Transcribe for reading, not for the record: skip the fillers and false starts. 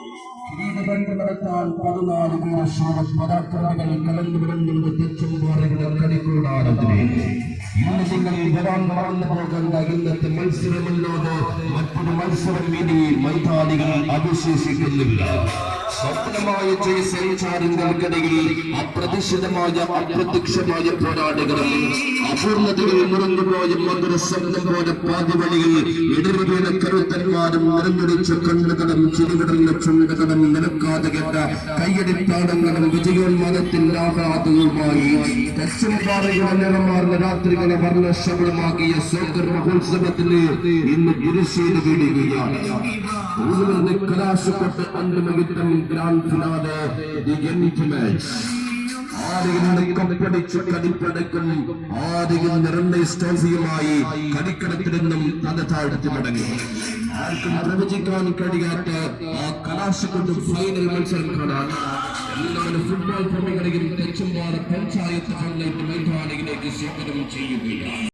നടത്താൻ 14 പേര് പരാക്രമികൾ കലർന്നു വരുന്നുണ്ട് തെച്ചുംപാറയുടെ കളിക്കൂടാരത്തിലെ ഇന്ന് നിങ്ങൾ വരാൻ മറന്നു പോകേണ്ട ഇന്നത്തെ മത്സരമല്ലാതെ മറ്റൊരു മത്സരം ഇനി മൈതാനികൾ അവശേഷിക്കുന്നില്ല. സ്വപ്നമായ ജയസഞ്ചാരങ്ങൾക്കിടയിൽ അപ്രതീക്ഷിതമായ അപ്രത്യക്ഷമായ പോരാളികളും അപൂർണതകൾ മുറിഞ്ഞുപോയ മധുര സ്വപ്നം പോലെ പാതിവഴിയിൽ ഇടരുകീണ കരുത്തന്മാരും നിറഞ്ഞൊടിച്ച കണ്ണുകളും ചിരിവിടർന്ന ചുണ്ടുകളും നിലക്കാതെ കേട്ട കയ്യടിത്താടങ്ങളും വിജയോന്മാദത്തിന്റെ ആഹ്ലാദവുമായി തെച്ചുംപാറയുടെ നിറമാർന്ന രാത്രികളെ വർണ്ണശബളമാക്കിയ സോക്കർ മഹോത്സവത്തിന് ഇന്ന് ഗിരിശീല വീടുകയാണ്. കലാശപ്പെട്ട് അന്തിമയുദ്ധം grand finale the end match. ആരെങ്കിലും കപ്പടിച്ച് കടിപ്പടക്കും, ആരെങ്കിലും നിറഞ്ഞ ട്രോഫിയുമായി കടിക്കടത്തിൽ നിന്നും തല താഴ്ത്തി മടങ്ങി. ആർക്കും പ്രവചിക്കാൻ കഴിയാത്ത ആ കലാശക്കൊണ്ട് ഫൈനൽ മത്സരം കാണാൻ എല്ലാവരും ഫുട്ബോൾ പ്രേമികളെയും തെച്ചുംപാറ പഞ്ചായത്ത് മൈതാനിയിലേക്ക് സ്വാഗതം ചെയ്യുകയാണ്.